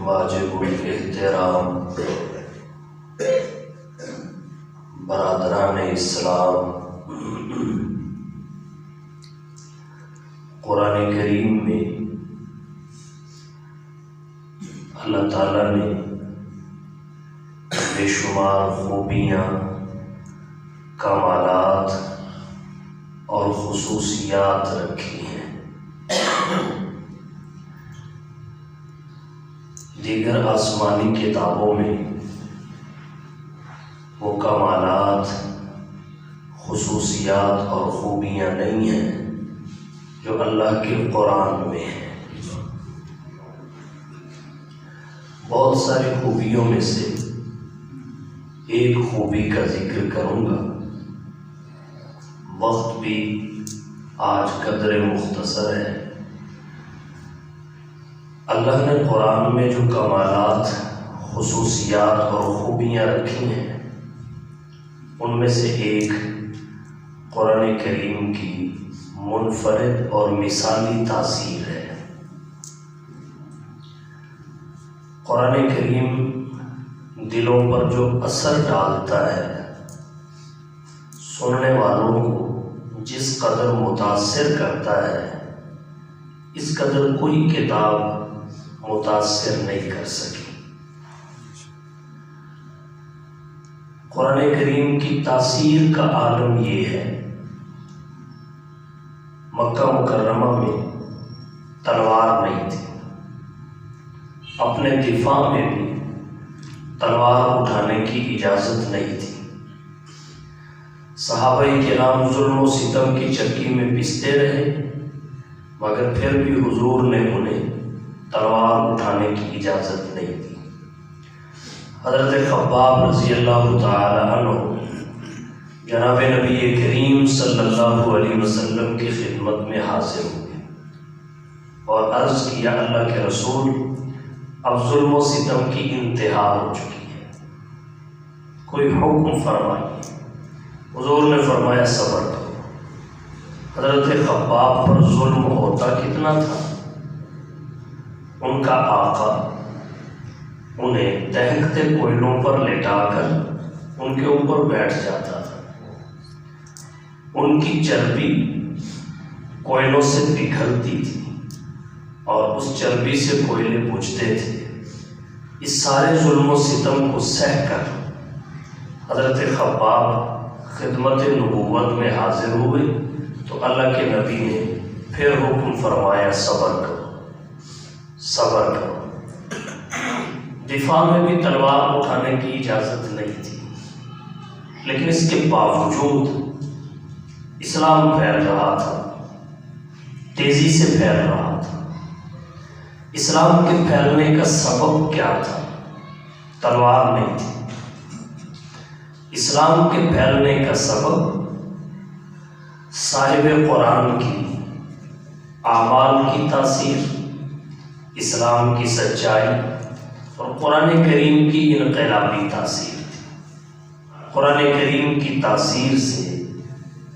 واجب الاحترام برادران اسلام، قرآن کریم میں اللہ تعالیٰ نے بے شمار خوبیاں، کمالات اور خصوصیات رکھی ہیں۔ دیگر آسمانی کتابوں میں وہ کمالات، خصوصیات اور خوبیاں نہیں ہیں جو اللہ کے قرآن میں ہیں۔ بہت ساری خوبیوں میں سے ایک خوبی کا ذکر کروں گا، وقت بھی آج قدر مختصر ہے۔ اللہ نے قرآن میں جو کمالات، خصوصیات اور خوبیاں رکھی ہیں، ان میں سے ایک قرآن کریم کی منفرد اور مثالی تاثیر ہے۔ قرآن کریم دلوں پر جو اثر ڈالتا ہے، سننے والوں کو جس قدر متاثر کرتا ہے، اس قدر کوئی کتاب متاثر نہیں کر سکی۔ قرآن کریم کی تاثیر کا عالم یہ ہے، مکہ مکرمہ میں تلوار نہیں تھی، اپنے دفاع میں بھی تلوار اٹھانے کی اجازت نہیں تھی۔ صحابہ کرام ظلم و ستم کی چکی میں پستے رہے، مگر پھر بھی حضور نے انہیں تلوار اٹھانے کی اجازت نہیں دی۔ حضرت خباب رضی اللہ تعالی عنہ جناب نبی کریم صلی اللہ علیہ وسلم کی خدمت میں حاضر ہوئے اور عرض کیا، اللہ کے رسول، اب ظلم و ستم کی انتہا ہو چکی ہے، کوئی حکم فرمائیے۔ حضور نے فرمایا، صبر کرو۔ حضرت خباب پر ظلم ہوتا کتنا تھا، ان کا آقا انہیں دہکتے کوئلوں پر لٹا کر ان کے اوپر بیٹھ جاتا تھا، ان کی چربی کوئلوں سے پگھلتی تھی اور اس چربی سے کوئلے بجھتے تھے۔ اس سارے ظلم و ستم کو سہ کر حضرت خباب خدمت نبوت میں حاضر ہوئے تو اللہ کے نبی نے پھر حکم فرمایا، صبر کرو، صبر کرو۔ دفاع میں بھی تلوار اٹھانے کی اجازت نہیں تھی، لیکن اس کے باوجود اسلام پھیل رہا تھا، تیزی سے پھیل رہا تھا۔ اسلام کے پھیلنے کا سبب کیا تھا؟ تلوار نہیں تھی۔ اسلام کے پھیلنے کا سبب صاحب قرآن کی اعمال کی تاثیر، اسلام کی سچائی اور قرآن کریم کی انقلابی تاثیر تھی۔ قرآن کریم کی تاثیر سے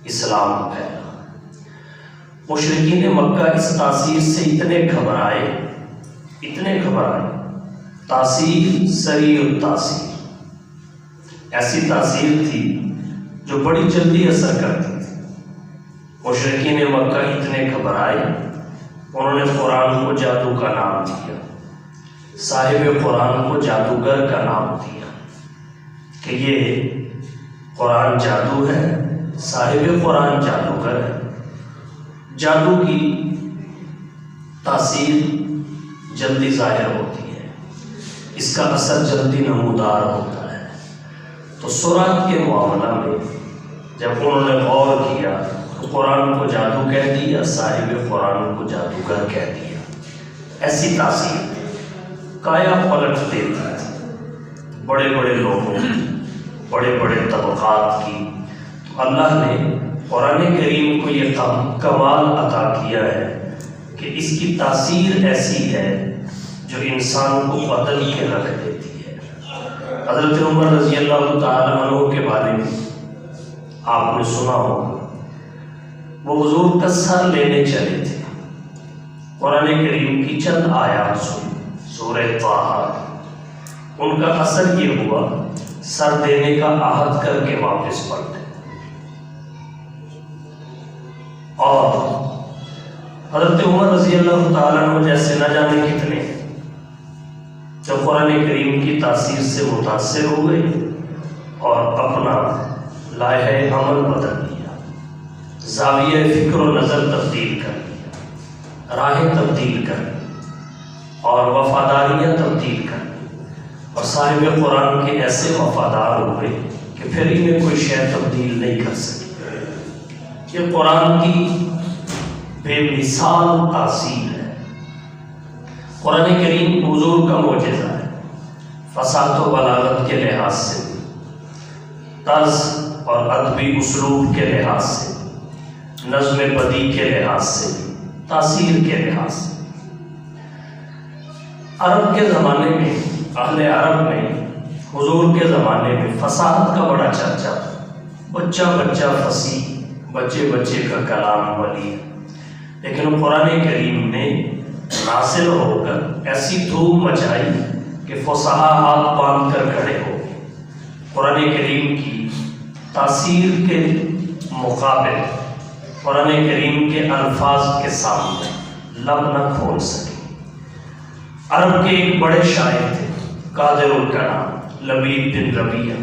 اسلام پھیلا۔ مشرکین مکہ اس تاثیر سے اتنے گھبرائے، تاثیر سریع التاثیر، ایسی تاثیر تھی جو بڑی جلدی اثر کرتی تھی۔ مشرکین مکہ اتنے گھبرائے، انہوں نے قرآن کو جادو کا نام دیا، صاحب قرآن کو جادوگر کا نام دیا کہ یہ قرآن جادو ہے، صاحب قرآن جادوگر ہے۔ جادو کی تاثیر جلدی ظاہر ہوتی ہے، اس کا اثر جلدی نمودار ہوتا ہے۔ تو سورات کے معاملہ میں جب انہوں نے غور کیا تو قرآن کو جادو کہہ دیا، صاحب قرآن کو جادوگر کہہ دیا۔ ایسی تاثیر کایا پلٹ دیتی تھی بڑے بڑے لوگوں کی، بڑے بڑے طبقات کی۔ تو اللہ نے قرآن کریم کو یہ کمال عطا کیا ہے کہ اس کی تاثیر ایسی ہے جو انسان کو بدل کے رکھ دیتی ہے۔ حضرت عمر رضی اللہ تعالی عنہ کے بارے میں آپ نے سنا ہوگا، وہ حضور کا سر لینے چلے تھے، قرآن کریم کی چند آیات سورہ طٰہٰ، ان کا اثر یہ ہوا سر دینے کا عہد کر کے واپس پلٹے، اور حضرت عمر رضی اللہ تعالیٰ عنہ جیسے نہ جانے کتنے جب قرآن کریم کی تاثیر سے متاثر ہوئے اور اپنا لائحہ عمل بدل لیا، زاویہ فکر و نظر تبدیل کر لیا، راہیں تبدیل کر لی اور وفاداریاں تبدیل کر لی، اور صاحب قرآن کے ایسے وفادار ہوئے کہ پھر انہیں کوئی شے تبدیل نہیں کر سکی۔ یہ قرآن کی بے مثال تاثیر ہے۔ قرآن کریم حضور کا معجزہ ہے، فصاحت و بلاغت کے لحاظ سے، طرز اور ادبی اسلوب کے لحاظ سے، نظم بدیع کے لحاظ سے، تاثیر کے لحاظ سے۔ عرب کے زمانے میں، اہل عرب میں، حضور کے زمانے میں فصاحت کا بڑا چرچا تھا، بچہ بچہ فصیح، بچے بچے کا کلام ولی، لیکن قرآن کریم نے نازل ہو کر ایسی دھوم مچائی کہ فصحاء ہاتھ باندھ کر کھڑے ہو گئے۔ قرآن کریم کی تاثیر کے مقابل قرآن کریم کے الفاظ کے سامنے لب نہ کھول سکے۔ عرب کے ایک بڑے شاعر تھے قادر الکلام لبید بن ربیعہ،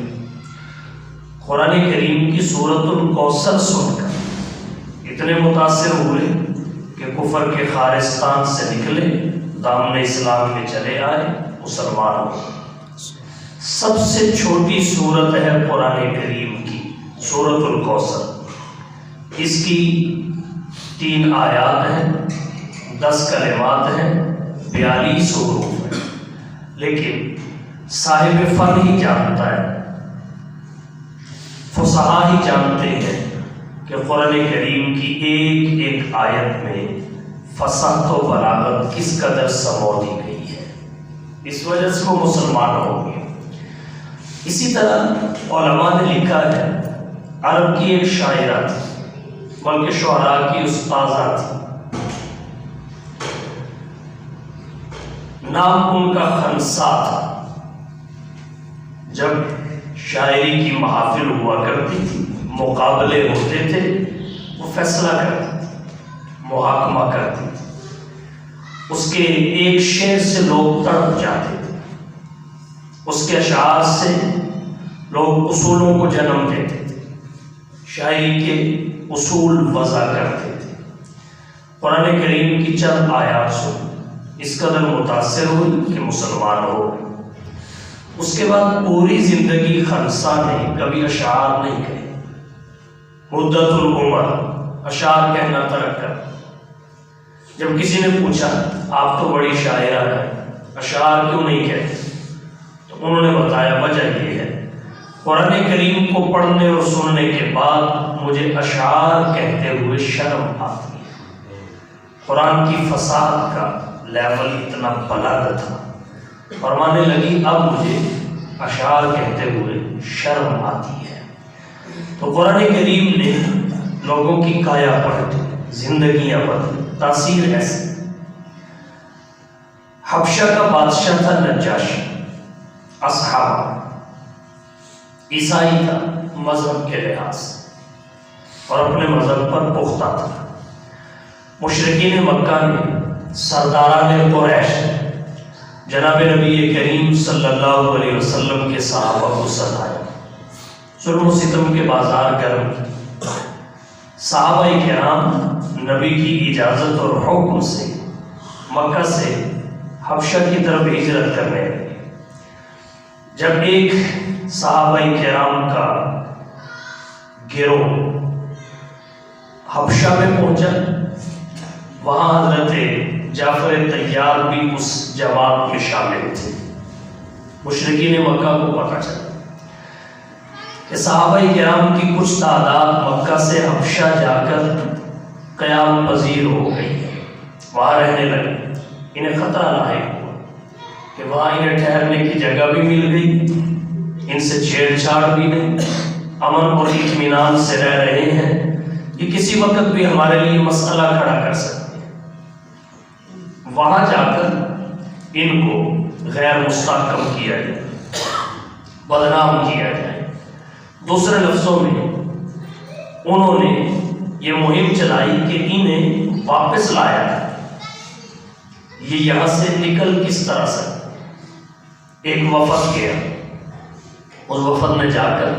قرآن کریم کی سورۃ الکوثر سن کر اتنے متاثر ہوئے کہ کفر کے خارستان سے نکلے، دامن اسلام میں چلے آئے، مسلمان ہوئے۔ سب سے چھوٹی سورت ہے قرآن کریم کی سورۃ الکوثر، اس کی 3 آیات ہیں، 10 کلمات ہیں، 42 حروف ہیں، لیکن صاحب فن ہی جانتا ہے، فصحاء ہی جانتے ہیں کہ قرآن کریم کی ایک ایک آیت میں فصاحت و بلاغت کس قدر سمو دی گئی ہے، اس وجہ سے وہ مسلمان ہو گئے۔ اسی طرح علماء نے لکھا ہے، عرب کی ایک شاعرہ تھی، بلکہ شعراء کی استاذہ تھی، نام ان کا خنسا تھا۔ جب شاعری کی محافل ہوا کرتی تھی، مقابلے ہوتے تھے، وہ فیصلہ کرتی تھی، محاکمہ کرتی تھی، اس کے ایک شعر سے لوگ تڑپ جاتے تھے، اس کے اشعار سے لوگ اصولوں کو جنم دیتے تھے، شاعری کے اصول وضع کرتے تھے۔ قرآن کریم کی چند آیات سن اس قدر متاثر ہوئی کہ مسلمان ہو گئے۔ اس کے بعد پوری زندگی خنسا نے کبھی اشعار نہیں کہے، مدت العمر اشعار کہنا ترک کر۔ جب کسی نے پوچھا آپ تو بڑی شاعرہ ہیں، اشعار کیوں نہیں کہتے، تو انہوں نے بتایا وجہ یہ ہے، قرآن کریم کو پڑھنے اور سننے کے بعد مجھے اشعار کہتے ہوئے شرم آتی ہے۔ قرآن کی فصاحت کا لیول اتنا بلند تھا، فرمانے لگی اب مجھے اشعار کہتے ہوئے شرم آتی ہے۔ تو قرآن کریم نے لوگوں کی کایا پلٹ، زندگیاں بدلی، تاثیر ایسی۔ حبشہ کا بادشاہ تھا نجاشی، اصحاب عیسائی تھا مذہب کے لحاظ سے، اور اپنے مذہب پر پختہ تھا۔ مشرکین مکہ نے، سرداران قریش، جناب نبی کریم صلی اللہ علیہ وسلم کے صحابہ کو ستایا، ظلم و ستم کے بازار گرم کی۔ صحابہ کرام نبی کی اجازت اور حکم سے مکہ سے حبشہ کی طرف ہجرت کرنے لگے۔ جب ایک صحابہ کرام کا گروہ حبشہ میں پہنچا، وہاں حضرت جعفر طیار بھی اس جماعت میں شامل تھے۔ مشرکین مکہ کو پتہ چلا کہ صحابہ کرام کی کچھ تعداد مکہ سے حبشہ جا کر قیام پذیر ہو گئی ہے، وہاں رہنے لگے۔ انہیں خطرہ لاحق ہوا کہ وہاں انہیں ٹھہرنے کی جگہ بھی مل گئی، ان سے چھیڑ چھاڑ بھی نہیں، امن اور اطمینان سے رہ رہے ہیں، یہ کسی وقت بھی ہمارے لیے مسئلہ کھڑا کر سکتے ہیں۔ وہاں جا کر ان کو غیر مستحکم کیا جائے، بدنام کیا جائے۔ دوسرے لفظوں میں انہوں نے یہ مہم چلائی کہ انہیں واپس لایا جائے، یہ یہاں سے نکل کس طرح سکتے۔ ایک وفد گیا، اس وفد میں جا کر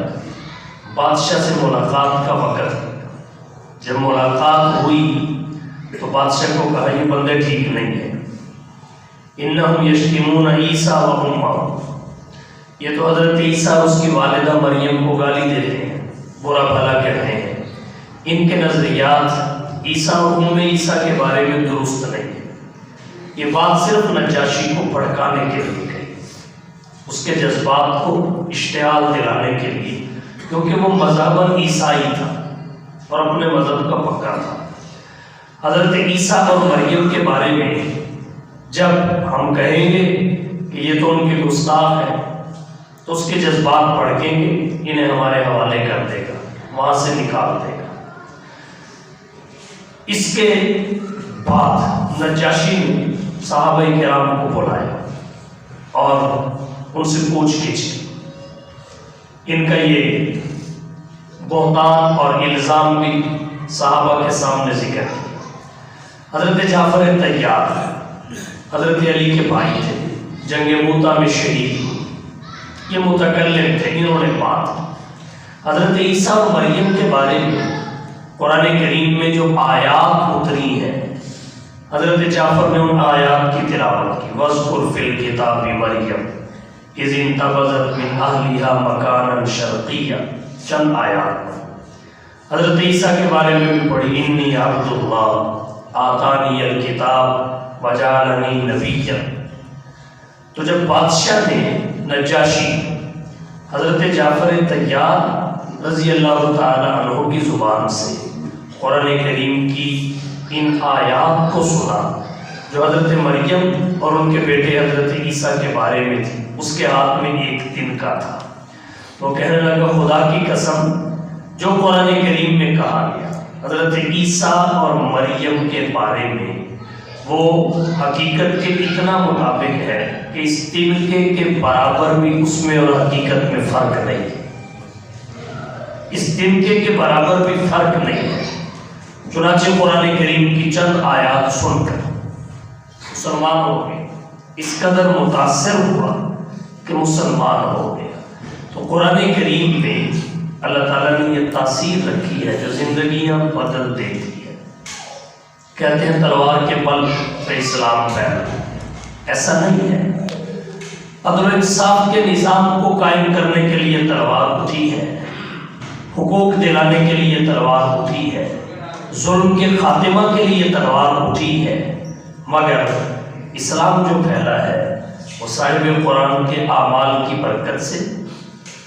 بادشاہ سے ملاقات کا وقت، جب ملاقات ہوئی تو بادشاہ کو کہا یہ بندے ٹھیک نہیں ہے، انہم یشتمون عیسیٰ و امہ، یہ تو حضرت عیسیٰ اور اس کی والدہ مریم کو گالی دیتے ہیں، برا بھلا کہتے ہیں، ان کے نظریات عیسیٰ اور ام عیسیٰ کے بارے میں درست نہیں ہے۔ یہ بات صرف نجاشی کو بھڑکانے کے لیے کہی، اس کے جذبات کو اشتعال دلانے کے لیے، کیونکہ وہ مذہباً عیسائی تھا اور اپنے مذہب کا پکا تھا۔ حضرت عیسیٰ اور مریم کے بارے میں جب ہم کہیں گے کہ یہ تو ان کے گستاخ ہیں تو اس کے جذبات بھڑکیں گے، انہیں ہمارے حوالے کر دے گا، وہاں سے نکال دے گا۔ اس کے بعد نجاشی نے صحابہ کرام کو بلایا اور ان سے پوچھ گچھ کی، ان کا یہ بہتان اور الزام بھی صحابہ کے سامنے ذکر کیا۔ حضرت جعفر طیار حضرت علی کے بھائی تھے، جنگ موتا میں شہید ہوئے، یہ متکلم تھے، انہوں نے بات حضرت عیسیٰ اور مریم کے بارے میں قرآن کریم میں جو آیات اتری ہیں، حضرت جعفر نے ان آیات کی تلاوت کی۔ وَاذْكُرْ فِي الْكِتَابِ مَرْيَمَ اِذِ انتبذت من اہلها مکانا شرقیا، چند آیات۔ حضرت عیسیٰ کے بارے میں بھی پڑھی، انی عبد اللہ آتانی الکتاب وجعلنی نبیا۔ تو جب بادشاہ نے نجاشی حضرت جعفر طیار رضی اللہ تعالی عنہ کی زبان سے قرآن کریم کی ان آیات کو سنا جو حضرت مریم اور ان کے بیٹے حضرت عیسیٰ کے بارے میں تھی، اس کے ہاتھ میں ایک دن کا تھا، تو کہنے لگا خدا کی قسم جو قرآن کریم میں کہا گیا حضرت عیسیٰ اور مریم کے بارے میں وہ حقیقت کے اتنا مطابق ہے کہ اس تمکے کے برابر بھی اس میں اور حقیقت میں فرق نہیں ہے، اس تمکے کے برابر بھی فرق نہیں ہے۔ چنانچہ قرآن کریم کی چند آیات سن کر مسلمان ہو گئے، اس قدر متاثر ہوا کہ مسلمان ہو گیا۔ تو قرآن کریم میں اللہ تعالیٰ نے یہ تاثیر رکھی ہے جو زندگیاں بدل دیتی ہے۔ کہتے ہیں تلوار کے بل پہ اسلام پھیلا، ایسا نہیں ہے۔ عدل و انصاف کے نظام کو قائم کرنے کے لیے تلوار اٹھی ہے، حقوق دلانے کے لیے تلوار اٹھی ہے، ظلم کے خاتمہ کے لیے تلوار اٹھی ہے، مگر اسلام جو پھیلا ہے وہ صاحب قرآن کے اعمال کی برکت سے،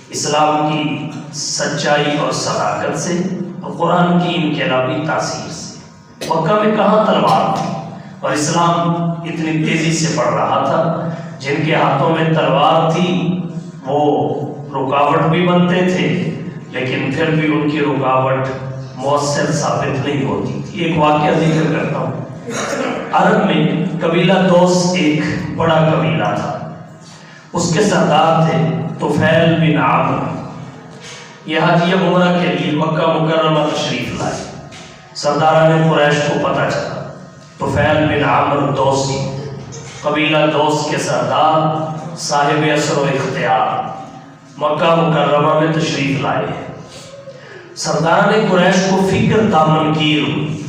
اسلام کی سچائی اور صداقت سے، اور قرآن کی انقلابی تاثیر سے۔ مکہ میں کہاں تلوار تھی اور اسلام اتنی تیزی سے بڑھ رہا تھا، جن کے ہاتھوں میں تلوار تھی وہ رکاوٹ بھی بنتے تھے، لیکن پھر بھی ان کی رکاوٹ مؤثر ثابت نہیں ہوتی تھی۔ ایک واقعہ ذکر کرتا ہوں۔ عرب میں قبیلہ دوس ایک بڑا قبیلہ تھا، اس کے سردار تھے طفیل بن عامر۔ یہ حاجی عمرہ کے لیے مکہ مکرمہ تشریف لائے۔ سرداران قریش کو پتہ چلا طفیل بن عامر دوسی، قبیلہ دوس کے سردار صاحب اثر و اختیار مکہ مکرمہ میں تشریف لائے ہیں۔ سرداران قریش کو فکر دامنگیر ہوئی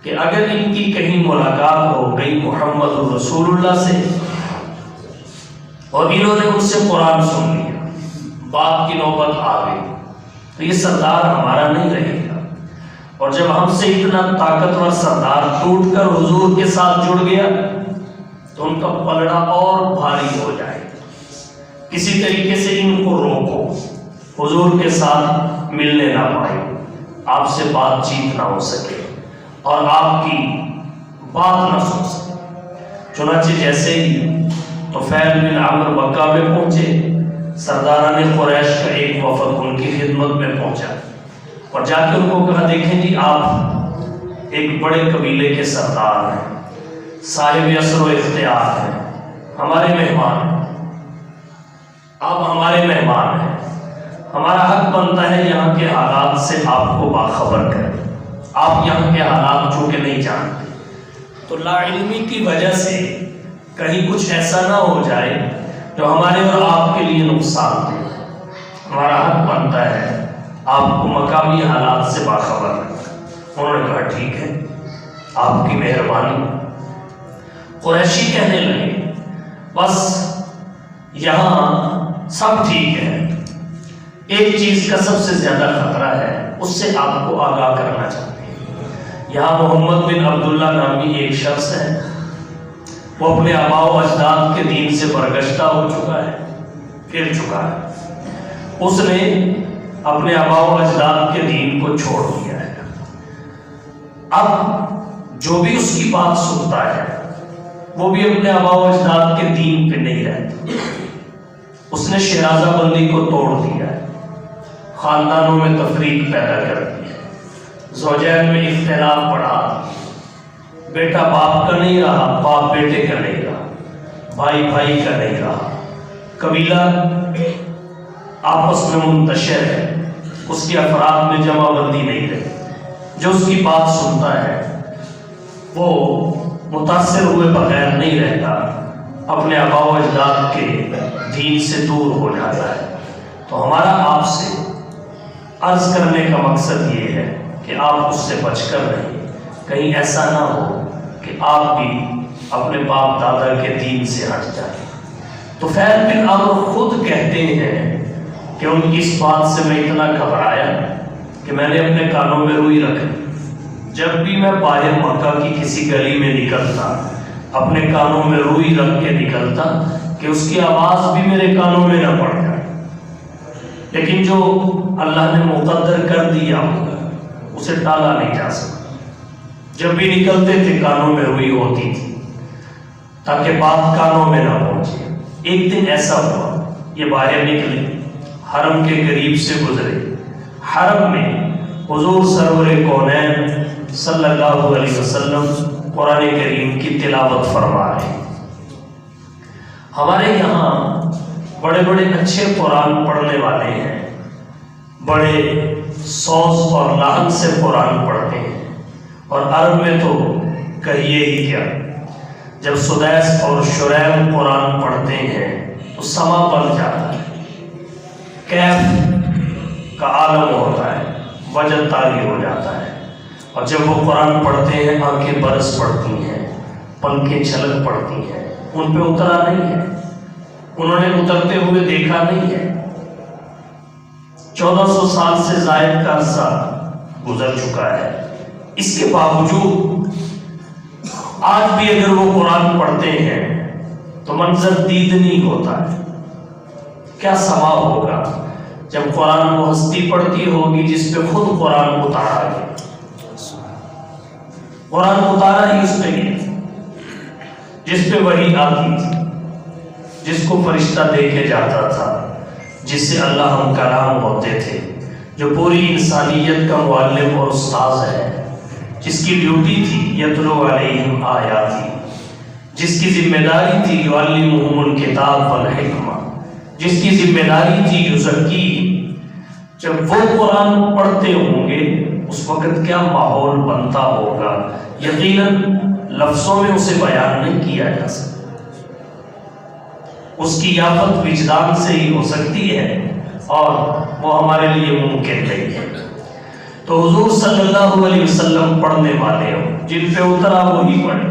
کہ اگر ان کی کہیں ملاقات ہو گئی محمد رسول اللہ سے اور انہوں نے ان سے قرآن سن لیا، بات کی نوبت آ گئی، تو یہ سردار ہمارا نہیں رہے گا، اور جب ہم سے اتنا طاقتور سردار ٹوٹ کر حضور کے ساتھ جڑ گیا تو ان کا پلڑا اور بھاری ہو جائے گا۔ کسی طریقے سے ان کو روکو، حضور کے ساتھ ملنے نہ پائے، آپ سے بات چیت نہ ہو سکے اور آپ کی بات نہ سن سکے۔ چنانچہ جیسے ہی طفیل بن عامر مکہ میں پہنچے، سرداران قریش کا ایک وفد ان کی خدمت میں پہنچا اور جا کے ان کو کہا دیکھیں جی آپ ایک بڑے قبیلے کے سردار ہیں، صاحب اثر و اختیار ہیں، ہمارے مہمان ہیں، آپ ہمارے مہمان ہیں، ہمارا حق بنتا ہے یہاں کے حالات سے آپ کو باخبر کریں۔ آپ یہاں کے حالات چونکہ نہیں جانتے، تو لا علمی کی وجہ سے کہیں کچھ ایسا نہ ہو جائے جو ہمارے اور آپ کے لیے نقصان دے۔ ہمارا حق بنتا ہے آپ کو مقامی حالات سے باخبر رکھنا۔ انہوں نے کہا ٹھیک ہے، آپ کی مہربانی۔ قریشی کہنے لگے بس یہاں سب ٹھیک ہے، ایک چیز کا سب سے زیادہ خطرہ ہے، اس سے آپ کو آگاہ کرنا چاہتے ہیں۔ یہاں محمد بن عبداللہ نامی ایک شخص ہے، وہ اپنے آباء و اجداد کے دین سے برگشتہ ہو چکا ہے، پھر چکا ہے۔ اس نے اپنے آباء و اجداد کے دین کو چھوڑ دیا ہے۔ اب جو بھی اس کی بات سنتا ہے وہ بھی اپنے آباء و اجداد کے دین پہ نہیں رہتا۔ اس نے شہرازہ بندی کو توڑ دیا ہے، خاندانوں میں تفریق پیدا کر دی ہے، زوجین میں اختلاف بڑھا، بیٹا باپ کا نہیں رہا، باپ بیٹے کا نہیں رہا، بھائی بھائی کا نہیں رہا، قبیلہ آپس میں منتشر ہے، اس کے افراد میں جمع بندی نہیں رہی۔ جو اس کی بات سنتا ہے وہ متاثر ہوئے بغیر نہیں رہتا، اپنے آباء و اجداد کے دین سے دور ہو جاتا ہے۔ تو ہمارا آپ سے عرض کرنے کا مقصد یہ ہے کہ آپ اس سے بچ کر رہیں، کہیں ایسا نہ ہو کہ آپ بھی اپنے باپ دادا کے دین سے ہٹ جائیں۔ تو طفیل بن عمرو خود کہتے ہیں کہ ان کی اس بات سے میں اتنا گھبرایا کہ میں نے اپنے کانوں میں روئی رکھ لی۔ جب بھی میں باہر مکہ کی کسی گلی میں نکلتا، اپنے کانوں میں روئی رکھ کے نکلتا کہ اس کی آواز بھی میرے کانوں میں نہ پڑ جائے۔ لیکن جو اللہ نے مقدر کر دیا ہوگا اسے ٹالا نہیں جا سکتا۔ جب بھی نکلتے تھے کانوں میں روئی ہوتی تھی تاکہ بات کانوں میں نہ پہنچے۔ ایک دن ایسا ہوا، یہ باہر نکلے، حرم کے قریب سے گزرے، حرم میں حضور سرور کونین صلی اللہ علیہ وسلم قرآن کریم کی تلاوت فرما رہے ہیں۔ ہمارے یہاں بڑے بڑے اچھے قرآن پڑھنے والے ہیں، بڑے سوز اور لحن سے قرآن پڑھتے ہیں، اور عرب میں تو کہیے ہی کیا، جب سدیس اور شریم قرآن پڑھتے ہیں تو سما بن جاتا ہے، کیف کا عالم ہوتا ہے، وجد طاری ہو جاتا ہے۔ اور جب وہ قرآن پڑھتے ہیں آنکھیں برس پڑتی ہیں، پنکھیں چھلک پڑتی ہیں، ان پہ اترا نہیں ہے، انہوں نے اترتے ہوئے دیکھا نہیں ہے۔ 1400 سال سے زائد کا عرصہ گزر چکا ہے، اس کے باوجود آج بھی اگر وہ قرآن پڑھتے ہیں تو منظر دیدنی ہوتا ہے۔ کیا سما ہوگا جب قرآن وہ ہستی پڑھتی ہوگی جس پہ خود قرآن اتارا گیا، قرآن اتارا ہی اس پہ گیا، جس پہ وحی آتی تھی، جس کو فرشتہ دیکھے جاتا تھا، جس سے اللہ ہم کلام ہوتے تھے، جو پوری انسانیت کا معلم اور استاذ ہے، جس کی ڈیوٹی تھی یتلو علیہم آیاتی، جس کی ذمہ داری تھی یعلمہم الکتاب والحکمہ، جس کی ذمہ داری تھی یزکیہم۔ جب وہ قرآن پڑھتے ہوں گے اس وقت کیا ماحول بنتا ہوگا، یقیناً لفظوں میں اسے بیان نہیں کیا جا سکتا۔ اس کی یافت وجدان سے ہی ہو سکتی ہے اور وہ ہمارے لیے ممکن نہیں ہے۔ تو حضور صلی اللہ علیہ وسلم پڑھنے والے ہو، جن پہ اترا وہی پڑھے،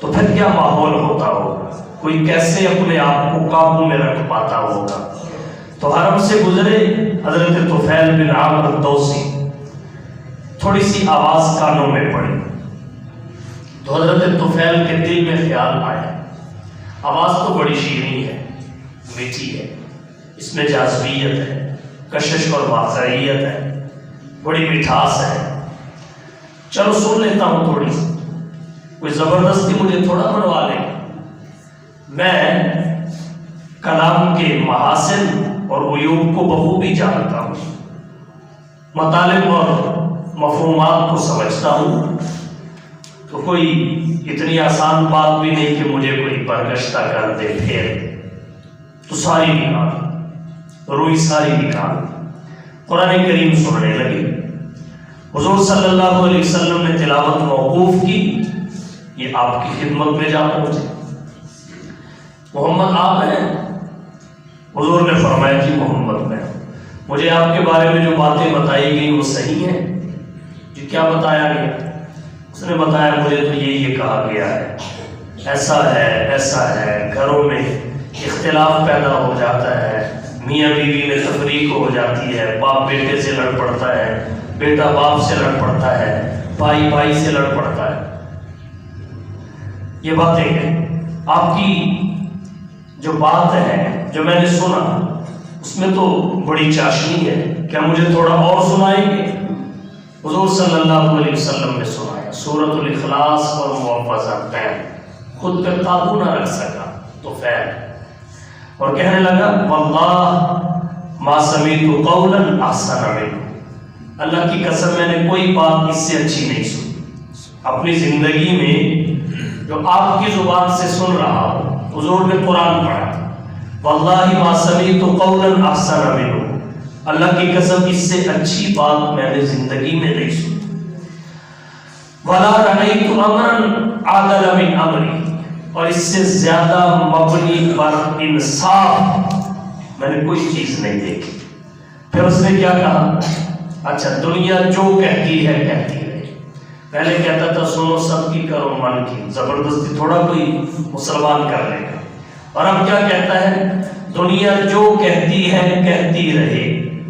تو پھر کیا ماحول ہوتا ہوگا، کوئی کیسے اپنے آپ کو قابو میں رکھ پاتا ہوگا۔ تو حرم سے گزرے حضرت طفیل بن عامر الدوسی، تھوڑی سی آواز کانوں میں پڑی تو حضرت طفیل کے دل میں خیال آیا، آواز تو بڑی شیریں ہے، میٹھی ہے، اس میں جاذبیت ہے، کشش اور واقعیت ہے، بڑی مٹھاس ہے، چلو سن لیتا ہوں تھوڑی سی، کوئی زبردستی مجھے تھوڑا بنوا لے۔ میں کلام کے محاسن اور عیوب کو بخوبی جانتا ہوں، مطالب اور مفہومات کو سمجھتا ہوں، تو کوئی اتنی آسان بات بھی نہیں کہ مجھے کوئی برگشتہ کر دے پھر تو ساری نکال روئی ساری نکال قرآن کریم سننے لگے. حضور صلی اللہ علیہ وسلم نے تلاوت موقوف کی. یہ آپ کی خدمت میں جا پہنچے. محمد آپ ہیں؟ حضور نے فرمایا جی محمد میں. مجھے آپ کے بارے میں جو باتیں بتائی گئی وہ صحیح ہیں؟ جی کیا بتایا گیا؟ اس نے بتایا مجھے تو یہ کہا گیا ہے ایسا ہے گھروں میں اختلاف پیدا ہو جاتا ہے, میاں بیوی میں تفریق ہو جاتی ہے, باپ بیٹے سے لڑ پڑتا ہے, بیٹا باپ سے لڑ پڑتا ہے, بھائی بھائی سے لڑ پڑتا ہے. یہ باتیں ہیں. آپ کی جو بات ہے جو میں نے سنا اس میں تو بڑی چاشنی ہے, کیا مجھے تھوڑا اور سنائیں گے؟ حضور صلی اللہ علیہ وسلم نے سنایا سورۃ الاخلاص اور معوذتین. خود پہ قابو نہ رکھ سکا تو فعل, اور کہنے لگا واللہ ما سمعت قولا احسن منہ. اللہ کی قسم میں نے کوئی بات اس سے اچھی نہیں سنی. اپنی زندگی میں جو آپ کی زبان سے سن رہا ہوں, حضور نے قرآن پڑھا واللہ ما سمعت قولا احسن منہ. اللہ کی قسم اس سے اچھی بات میں نے زندگی میں نہیں سنی. ولا رأیت امرا عادل من امری, اور اس سے زیادہ مبنی پر انصاف میں نے کوئی چیز نہیں دیکھی. پھر اس نے کیا کہا؟ اچھا دنیا جو کہتی ہے کہتی رہے. پہلے کہتا تھا سنو سب کی کرو من کی, زبردستی تھوڑا کوئی مسلمان کر لے گا. اور اب کیا کہتا ہے؟ دنیا جو کہتی ہے کہتی رہے,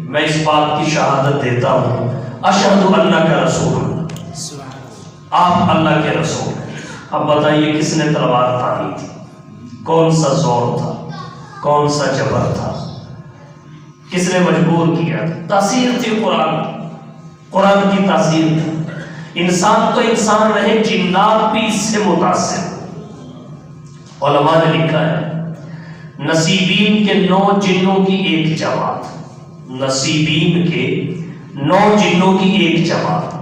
میں اس بات کی شہادت دیتا ہوں اشہد انک رسول اللہ, آپ اللہ کے رسول ہیں. اب بتائیے کس نے تلوار تانی تھی؟ کون سا زور تھا؟ کون سا جبر تھا؟ کس نے مجبور کیا تھا؟ تاثیر تھی قرآن کی تاثیر تھی. انسان تو انسان رہے, جنات بھی اس سے متاثر. علماء نے لکھا ہے نصیبین کے 9 جنوں کی ایک جماعت, نصیبین کے 9 جنوں کی ایک جماعت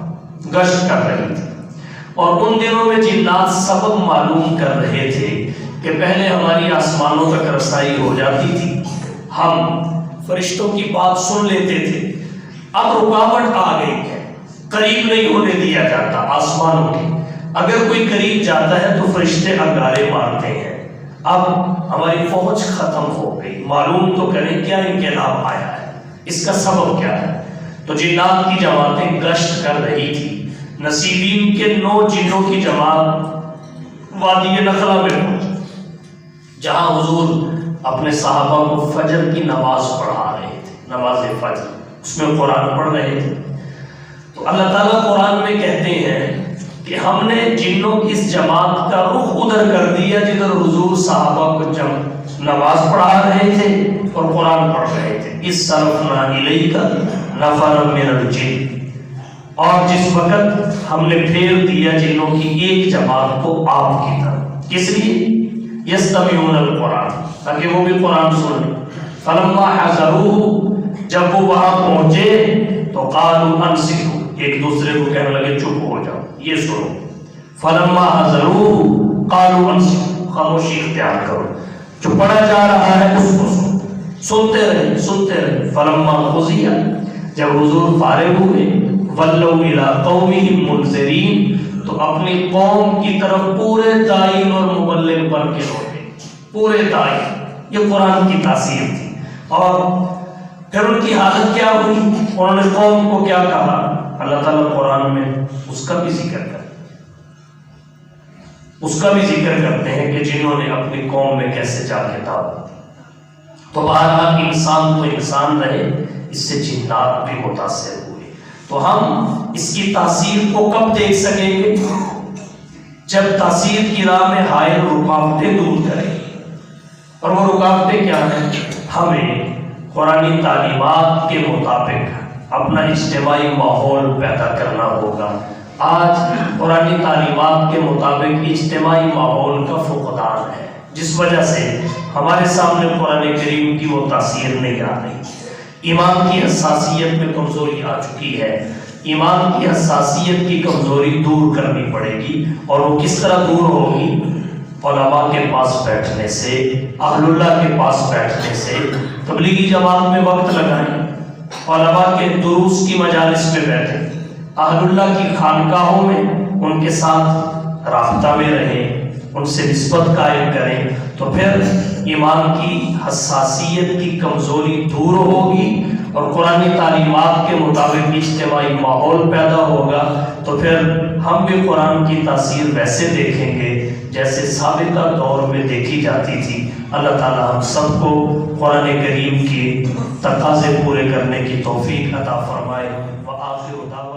گشت کر رہی تھی. اور ان دنوں میں جنات سبب معلوم کر رہے تھے کہ پہلے ہماری آسمانوں تک رسائی ہو جاتی تھی, ہم فرشتوں کی بات سن لیتے تھے. اب رکاوٹ آ گئی ہے, قریب نہیں ہونے دیا جاتا آسمانوں کے. اگر کوئی قریب جاتا ہے تو فرشتے انگارے مارتے ہیں. اب ہماری فوج ختم ہو گئی, معلوم تو کریں کیا انقلاب آیا ہے, اس کا سبب کیا ہے. تو جنات کی جماعتیں گشت کر رہی تھی. نصیبین کے 9 جنوں کی جماعت وادی نخلا میں پہنچی, جہاں حضور اپنے صحابہ کو فجر کی نماز پڑھا رہے تھے, نماز فجر, اس میں قرآن پڑھ رہے تھے. تو اللہ تعالیٰ قرآن میں کہتے ہیں کہ ہم نے جنوں کی اس جماعت کا رخ ادھر کر دیا جدھر حضور صحابہ کو نماز پڑھا رہے تھے اور قرآن پڑھ رہے تھے. اس صرفنا الیک نفرا من الجن, اور جس وقت ہم نے پھیر دیا جنوں کی ایک جماعت کو آپ کی طرف. کس لیے؟ یستمعون القرآن, تاکہ وہ بھی قرآن سن لیں. فلما حضروه, جب وہ وہاں پہنچے تو قالوا انصتوا, ایک دوسرے کو کہنے لگے چپ ہو جاؤ, یہ سنو. فلما حضروه قالوا انصتوا, خاموشی اختیار کرو, جو پڑھا جا رہا ہے اس کو سنو. سنتے رہے. فلما قضی, جب حضور فارغ ہوئے, ولوا الی قومہم منذرین, تو اپنی قوم کی طرف پورے داعی اور مبلغ بن کے لوٹے. پورے داعی, یہ قرآن کی تاثیر تھی. اور پھر ان کی حالت کیا ہوئی؟ انہوں نے قوم کو کیا کہا؟ اللہ تعالیٰ قرآن میں اس کا بھی ذکر کرتے ہیں کہ جنہوں نے اپنی قوم میں کیسے جا کے دعوت. تو بہرحال انسان تو انسان رہے, اس سے جنات بھی متاثر ہوئے. تو ہم اس کی تاثیر کو کب دیکھ سکیں گے؟ جب تاثیر کی راہ میں حائل رکاوٹیں دور کریں. اور وہ رکاوٹیں کیا ہیں؟ ہمیں قرآنی تعلیمات کے مطابق اپنا اجتماعی ماحول پیدا کرنا ہوگا. آج قرآنی تعلیمات کے مطابق اجتماعی ماحول کا فقدان ہے, جس وجہ سے ہمارے سامنے قرآن کریم کی وہ تاثیر نہیں آ رہی. ایمان کی حساسیت میں کمزوری آ چکی ہے. ایمان کی حساسیت کی کمزوری دور کرنی پڑے گی، اور وہ کس طرح دور ہوگی؟ علماء کے پاس بیٹھنے سے، اہل اللہ کے پاس بیٹھنے سے۔ تبلیغی جماعت میں وقت لگائیں، علماء کے دروس کی مجالس میں بیٹھیں، اہل اللہ کی خانقاہوں میں ان کے ساتھ رابطہ میں رہیں، ان سے نسبت قائم کریں، تو پھر ایمان کی حساسیت کی کمزوری دور ہوگی اور قرآن تعلیمات کے مطابق اجتماعی ماحول پیدا ہوگا، تو پھر ہم بھی قرآن کی تاثیر ویسے دیکھیں گے جیسے سابقہ دور میں دیکھی جاتی تھی۔ اللہ تعالی ہم سب کو قرآن کریم کی تقاضے پورے کرنے کی توفیق عطا فرمائے۔ وآخر دعوانا